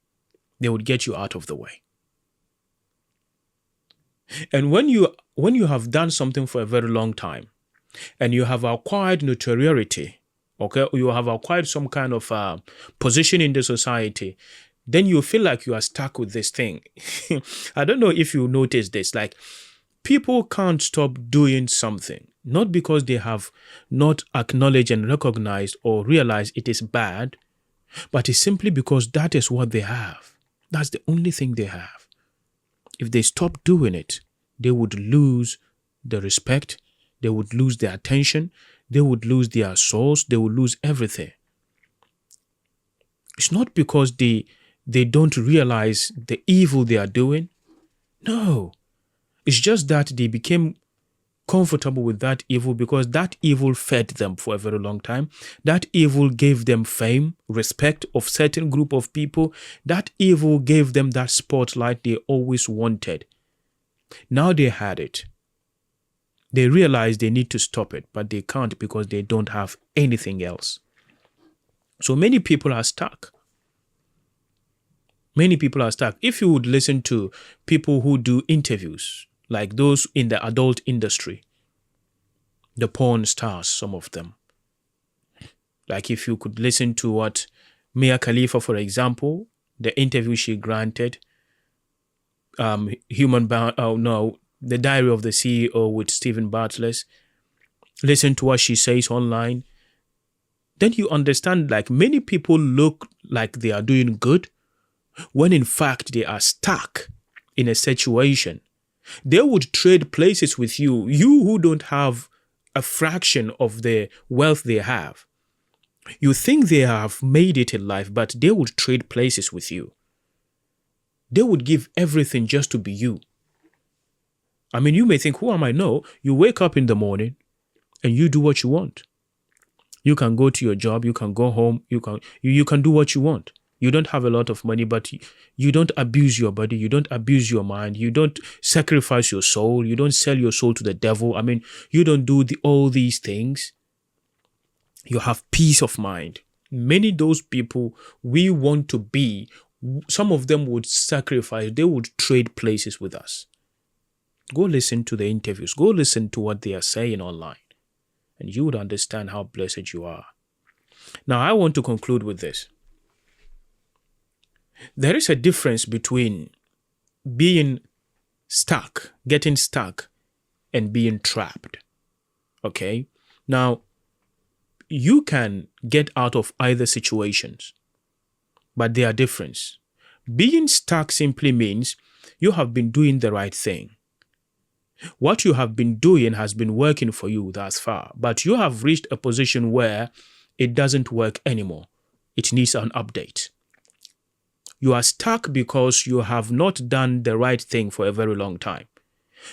They would get you out of the way. And when you have done something for a very long time, and you have acquired notoriety, okay, you have acquired some kind of position in the society, then you feel like you are stuck with this thing. I don't know if you notice this, like people can't stop doing something, not because they have not acknowledged and recognized or realized it is bad, but it's simply because that is what they have. That's the only thing they have. If they stop doing it, they would lose the respect, they would lose their attention, they would lose their souls, they would lose everything. It's not because they don't realize the evil they are doing. No. It's just that they became comfortable with that evil because that evil fed them for a very long time. That evil gave them fame, respect of certain group of people. That evil gave them that spotlight they always wanted. Now they had it. They realize they need to stop it, but they can't because they don't have anything else. So many people are stuck. Many people are stuck. If you would listen to people who do interviews, like those in the adult industry, the porn stars, some of them. Like if you could listen to what Mia Khalifa, for example, the interview she granted, The Diary of the CEO with Stephen Bartlett, listen to what she says online, then you understand like many people look like they are doing good when in fact they are stuck in a situation. They would trade places with you who don't have a fraction of the wealth they have. You think they have made it in life, but they would trade places with you. They would give everything just to be you. I mean, you may think, who am I? No, you wake up in the morning and you do what you want. You can go to your job, you can go home, you can do what you want. You don't have a lot of money, but you don't abuse your body, you don't abuse your mind, you don't sacrifice your soul, you don't sell your soul to the devil. I mean, you don't do all these things. You have peace of mind. Many those people we want to be, some of them would sacrifice, they would trade places with us. Go listen to the interviews, go listen to what they are saying online, and you would understand how blessed you are. Now, I want to conclude with this. There is a difference between being stuck, getting stuck, and being trapped. Okay? Now, you can get out of either situations, but they are different. Being stuck simply means you have been doing the right thing. What you have been doing has been working for you thus far, but you have reached a position where it doesn't work anymore. It needs an update. You are stuck because you have not done the right thing for a very long time.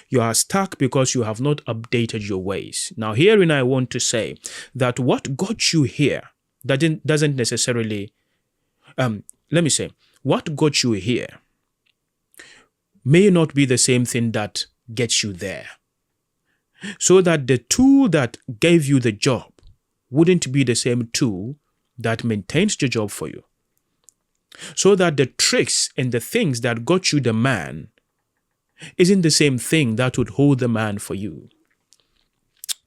You are stuck because you have not updated your ways. Now, herein I want to say that what got you here doesn't necessarily, what got you here may not be the same thing that gets you there. So that the tool that gave you the job wouldn't be the same tool that maintains the job for you. So that the tricks and the things that got you the man isn't the same thing that would hold the man for you.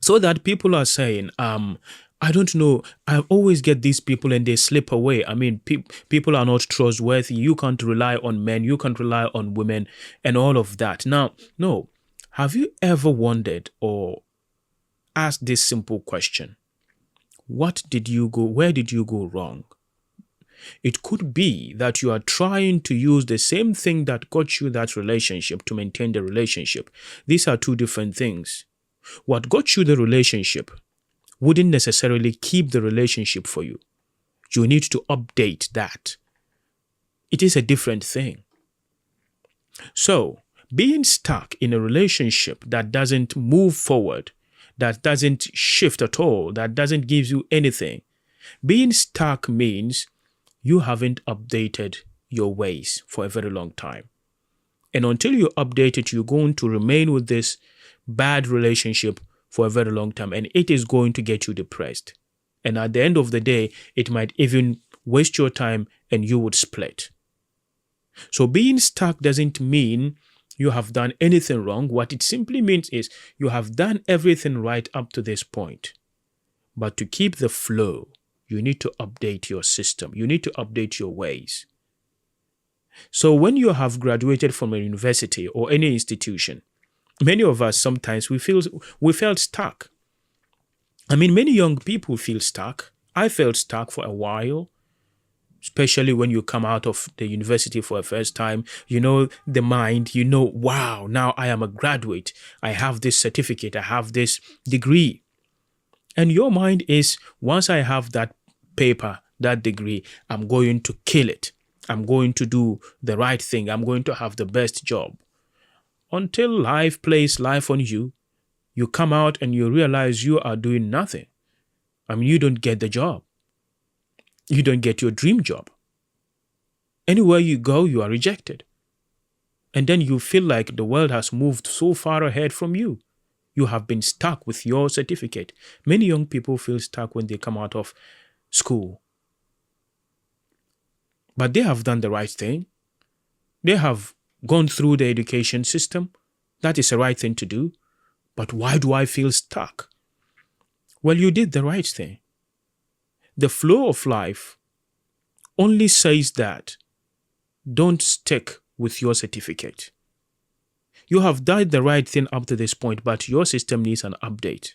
So that people are saying, I don't know, I always get these people and they slip away. I mean, people are not trustworthy. You can't rely on men. You can't rely on women and all of that. Now, no. Have you ever wondered or asked this simple question? Where did you go wrong? It could be that you are trying to use the same thing that got you that relationship to maintain the relationship. These are two different things. What got you the relationship wouldn't necessarily keep the relationship for you. You need to update that. It is a different thing. So, being stuck in a relationship that doesn't move forward, that doesn't shift at all, that doesn't give you anything, being stuck means you haven't updated your ways for a very long time. And until you update it, you're going to remain with this bad relationship for a very long time, and it is going to get you depressed. And at the end of the day, it might even waste your time and you would split. So being stuck doesn't mean you have done anything wrong. What it simply means is you have done everything right up to this point. But to keep the flow, you need to update your system. You need to update your ways. So when you have graduated from a university or any institution, many of us sometimes we felt stuck. I mean, many young people feel stuck. I felt stuck for a while. Especially when you come out of the university for the first time, the mind, wow, now I am a graduate. I have this certificate. I have this degree. And your mind is, once I have that paper, that degree, I'm going to kill it. I'm going to do the right thing. I'm going to have the best job. Until life plays life on you, you come out and you realize you are doing nothing. I mean, you don't get the job. You don't get your dream job. Anywhere you go, you are rejected. And then you feel like the world has moved so far ahead from you. You have been stuck with your certificate. Many young people feel stuck when they come out of school. But they have done the right thing. They have gone through the education system. That is the right thing to do. But why do I feel stuck? Well, you did the right thing. The flow of life only says that don't stick with your certificate. You have done the right thing up to this point, but your system needs an update.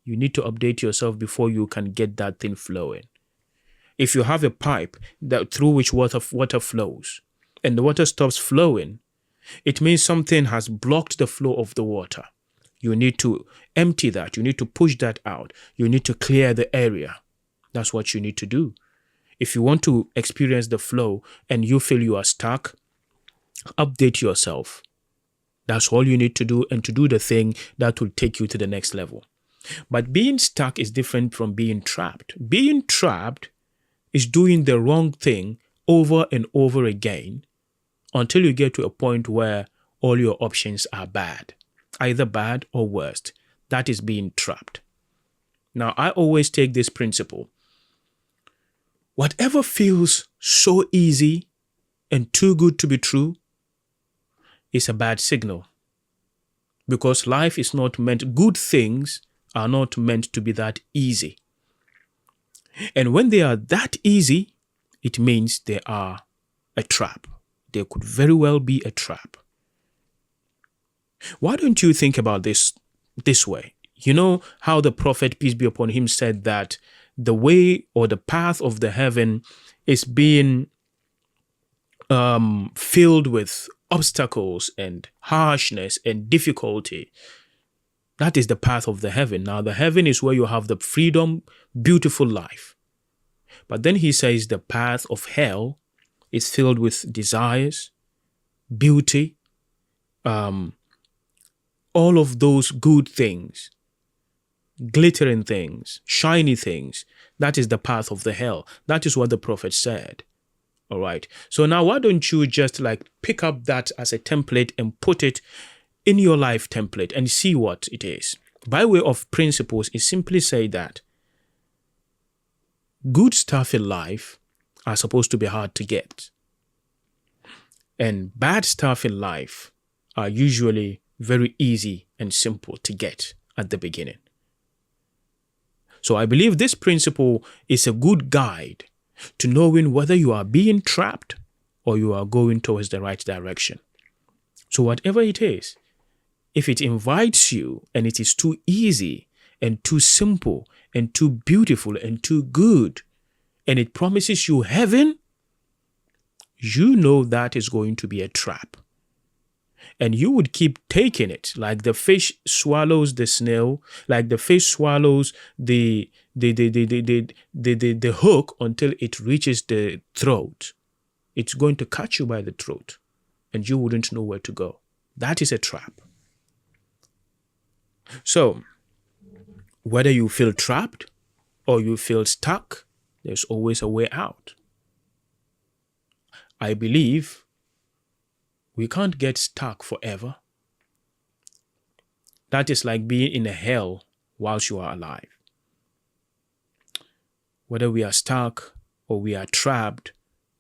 You need to update yourself before you can get that thing flowing. If you have a pipe through which water flows and the water stops flowing, it means something has blocked the flow of the water. You need to empty that. You need to push that out. You need to clear the area. That's what you need to do. If you want to experience the flow and you feel you are stuck, update yourself. That's all you need to do, and to do the thing that will take you to the next level. But being stuck is different from being trapped. Being trapped is doing the wrong thing over and over again until you get to a point where all your options are bad, either bad or worst. That is being trapped. Now, I always take this principle. Whatever feels so easy and too good to be true is a bad signal. Because life is not meant, good things are not meant to be that easy. And when they are that easy, it means they are a trap. They could very well be a trap. Why don't you think about this way? You know how the prophet, peace be upon him, said that the way or the path of the heaven is being filled with obstacles and harshness and difficulty. That is the path of the heaven. Now, the heaven is where you have the freedom, beautiful life. But then he says the path of hell is filled with desires, beauty, all of those good things, glittering things, shiny things. That is the path of the hell. That is what the prophet said. All right. So now why don't you just pick up that as a template and put it in your life template and see what it is. By way of principles, it simply say that good stuff in life are supposed to be hard to get. And bad stuff in life are usually very easy and simple to get at the beginning. So I believe this principle is a good guide to knowing whether you are being trapped or you are going towards the right direction. So whatever it is, if it invites you and it is too easy and too simple and too beautiful and too good, and it promises you heaven, you know that is going to be a trap. And you would keep taking it, like the fish swallows the snail, like the fish swallows the hook until it reaches the throat. It's going to catch you by the throat, and you wouldn't know where to go. That is a trap. So, whether you feel trapped or you feel stuck, there's always a way out. I believe we can't get stuck forever. That is like being in a hell whilst you are alive. Whether we are stuck or we are trapped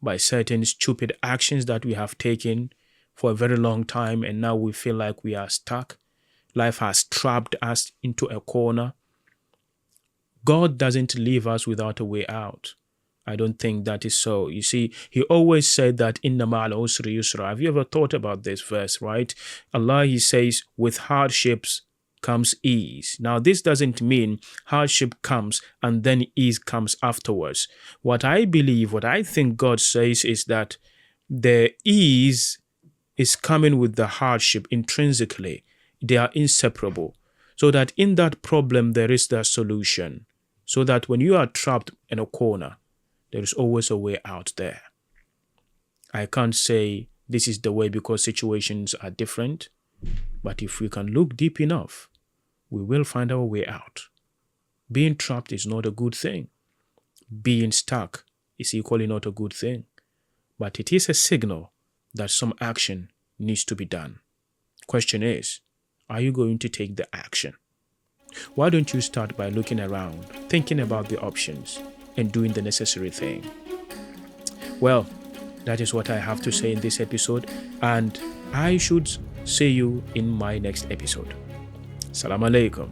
by certain stupid actions that we have taken for a very long time, and now we feel like we are stuck. Life has trapped us into a corner. God doesn't leave us without a way out. I don't think that is so. You see, he always said that inna ma'al usri yusra. Have you ever thought about this verse, right? Allah, he says, with hardships comes ease. Now, this doesn't mean hardship comes and then ease comes afterwards. What I think God says is that the ease is coming with the hardship intrinsically. They are inseparable. So that in that problem, there is the solution. So that when you are trapped in a corner, there is always a way out there. I can't say this is the way because situations are different. But if we can look deep enough, we will find our way out. Being trapped is not a good thing. Being stuck is equally not a good thing. But it is a signal that some action needs to be done. Question is, are you going to take the action? Why don't you start by looking around, thinking about the options, and doing the necessary thing? Well, that is what I have to say in this episode, and I should see you in my next episode. Assalamu alaikum.